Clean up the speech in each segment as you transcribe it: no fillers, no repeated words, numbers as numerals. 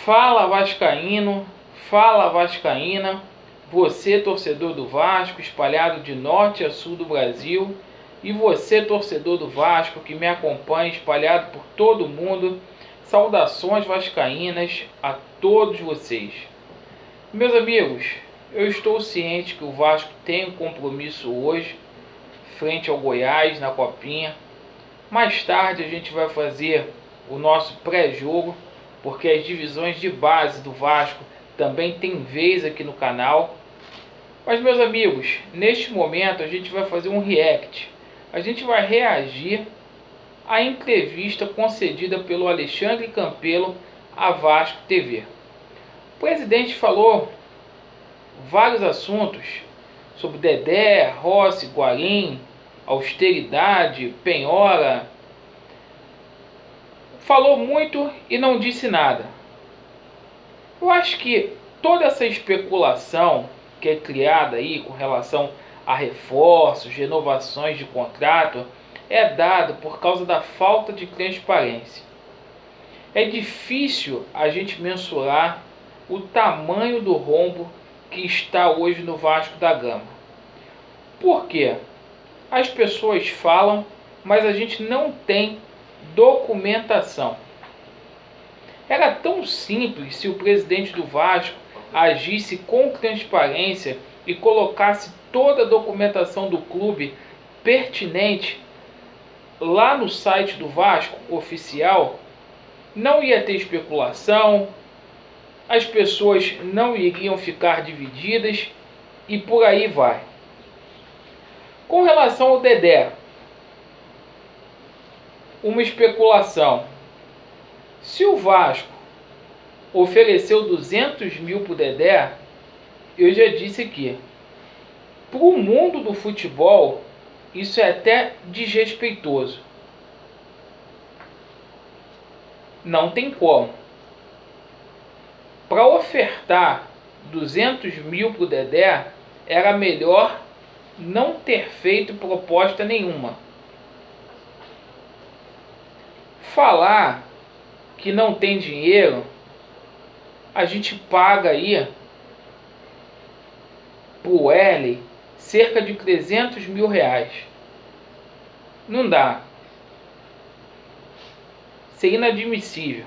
Fala vascaíno, fala vascaína, você torcedor do Vasco espalhado de norte a sul do Brasil e você torcedor do Vasco que me acompanha espalhado por todo o mundo, saudações vascaínas a todos vocês. Meus amigos, eu estou ciente que o Vasco tem um compromisso hoje frente ao Goiás na Copinha. Mais tarde a gente vai fazer o nosso pré-jogo, porque as divisões de base do Vasco também tem vez aqui no canal. Mas meus amigos, neste momento a gente vai fazer um react. A gente vai reagir à entrevista concedida pelo Alexandre Campelo à Vasco TV. O presidente falou vários assuntos sobre Dedé, Rossi, Guarim, austeridade, penhora. Falou muito e não disse nada. Eu acho que toda essa especulação que é criada aí com relação a reforços, renovações de contrato, é dado por causa da falta de transparência. É difícil a gente mensurar o tamanho do rombo que está hoje no Vasco da Gama. Por quê? As pessoas falam, mas a gente não tem documentação. Era tão simples se o presidente do Vasco agisse com transparência e colocasse toda a documentação do clube pertinente lá no site do Vasco oficial. Não ia ter especulação, as pessoas não iriam ficar divididas e por aí vai. Com relação ao Dedé, uma especulação. Se o Vasco ofereceu 200 mil para o Dedé, eu já disse aqui, para o mundo do futebol, isso é até desrespeitoso. Não tem como. Para ofertar 200 mil para o Dedé, era melhor não ter feito proposta nenhuma. Falar que não tem dinheiro, a gente paga aí pro Wesley cerca de 300 mil reais. Não dá. Isso é inadmissível.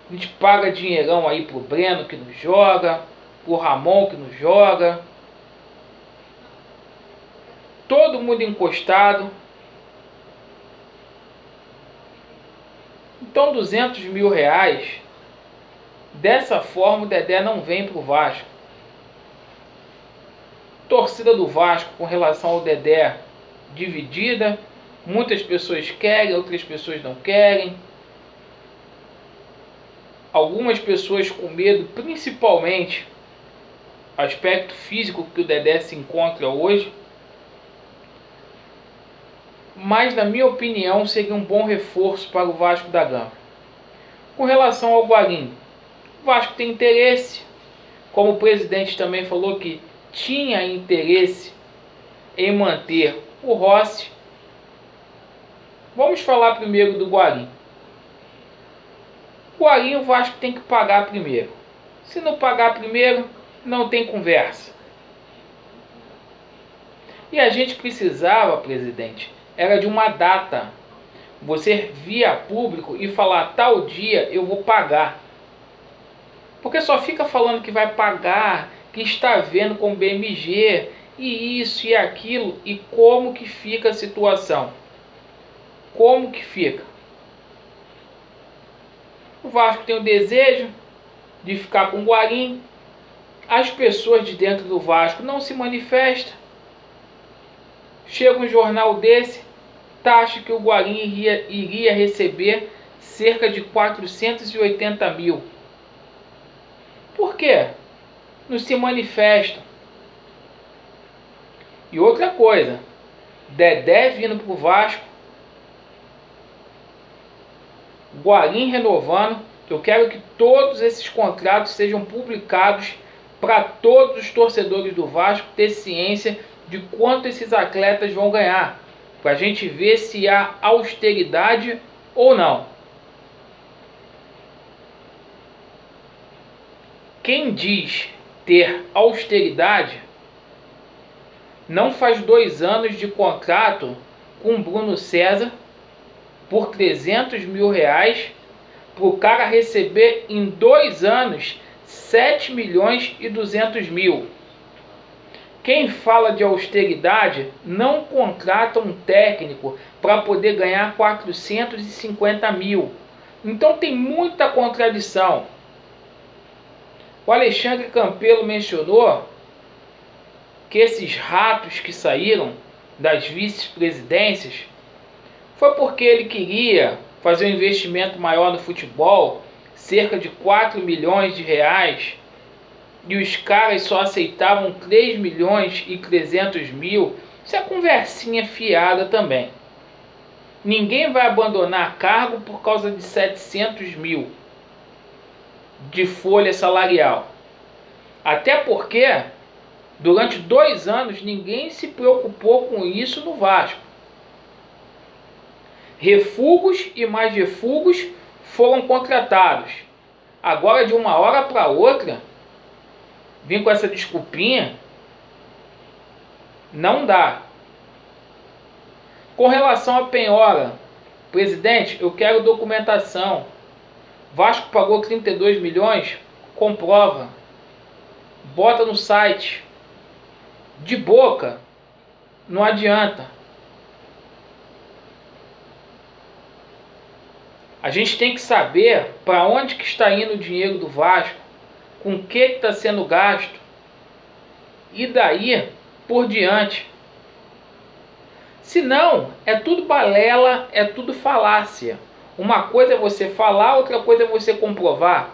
A gente paga dinheirão aí pro Breno que não joga, pro Ramon que não joga. Todo mundo encostado. Então 200 mil reais, dessa forma o Dedé não vem para o Vasco. Torcida do Vasco com relação ao Dedé dividida. Muitas pessoas querem, outras pessoas não querem. Algumas pessoas com medo, principalmente aspecto físico que o Dedé se encontra hoje. Mas, na minha opinião, seria um bom reforço para o Vasco da Gama. Com relação ao Guarim, o Vasco tem interesse, como o presidente também falou que tinha interesse em manter o Rossi. Vamos falar primeiro do Guarim. O Guarim o Vasco tem que pagar primeiro. Se não pagar primeiro, não tem conversa. E a gente precisava, presidente, era de uma data. Você vir a público e falar, tal dia eu vou pagar. Porque só fica falando que vai pagar, que está vendo com o BMG, e isso e aquilo, e como que fica a situação? Como que fica? O Vasco tem o desejo de ficar com o Guarim. As pessoas de dentro do Vasco não se manifestam. Chega um jornal desse, taxa que o Guarim iria receber cerca de 480 mil. Por quê? Não se manifestam. E outra coisa, Dedé vindo para o Vasco, Guarim renovando, eu quero que todos esses contratos sejam publicados para todos os torcedores do Vasco ter ciência de quanto esses atletas vão ganhar, para a gente ver se há austeridade ou não. quem diz ter austeridade não faz 2 anos de contrato com Bruno César por 300 mil reais para o cara receber em 2 anos 7 milhões e 200 mil. Quem fala de austeridade não contrata um técnico para poder ganhar 450 mil. Então tem muita contradição. O Alexandre Campelo mencionou que esses ratos que saíram das vice-presidências foi porque ele queria fazer um investimento maior no futebol, cerca de 4 milhões de reais, e os caras só aceitavam 3 milhões e 300 mil. Isso é conversinha fiada também. Ninguém vai abandonar cargo por causa de 700 mil de folha salarial. Até porque, durante 2 anos, ninguém se preocupou com isso no Vasco. Refugos e mais refugos foram contratados. Agora, de uma hora para outra, vir com essa desculpinha, não dá. Com relação a penhora, presidente, eu quero documentação. Vasco pagou 32 milhões, comprova. Bota no site. De boca, não adianta. A gente tem que saber para onde que está indo o dinheiro do Vasco, com o que está sendo gasto, e daí por diante. Senão, é tudo balela, é tudo falácia. Uma coisa é você falar, outra coisa é você comprovar.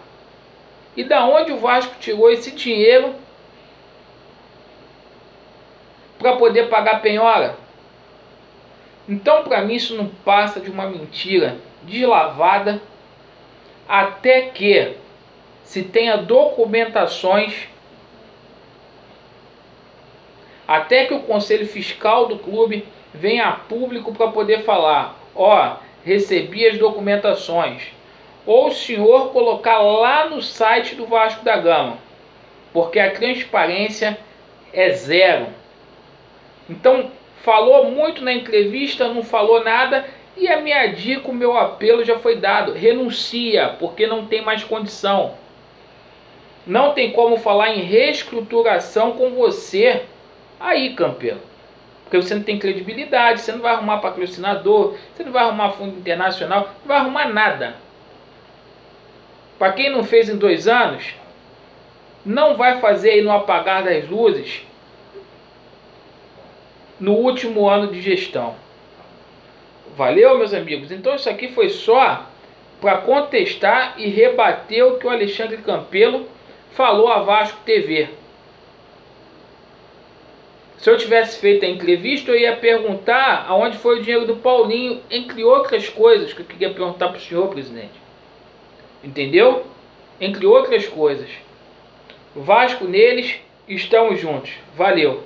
E da onde o Vasco tirou esse dinheiro para poder pagar a penhora? Então, para mim, isso não passa de uma mentira deslavada, até que se tenha documentações, até que o Conselho Fiscal do clube venha a público para poder falar: ó, recebi as documentações. Ou o senhor colocar lá no site do Vasco da Gama, porque a transparência é zero. Então, falou muito na entrevista, não falou nada, e a minha dica, o meu apelo já foi dado: renuncia, porque não tem mais condição. Não tem como falar em reestruturação com você aí, Campelo, porque você não tem credibilidade, você não vai arrumar patrocinador, você não vai arrumar fundo internacional, não vai arrumar nada. Para quem não fez em 2 anos, não vai fazer aí no apagar das luzes no último ano de gestão. Valeu, meus amigos? Então isso aqui foi só para contestar e rebater o que o Alexandre Campelo falou à Vasco TV. Se eu tivesse feito a entrevista, eu ia perguntar aonde foi o dinheiro do Paulinho, entre outras coisas que eu queria perguntar para o senhor, presidente. Entendeu? Entre outras coisas. Vasco neles, estamos juntos. Valeu.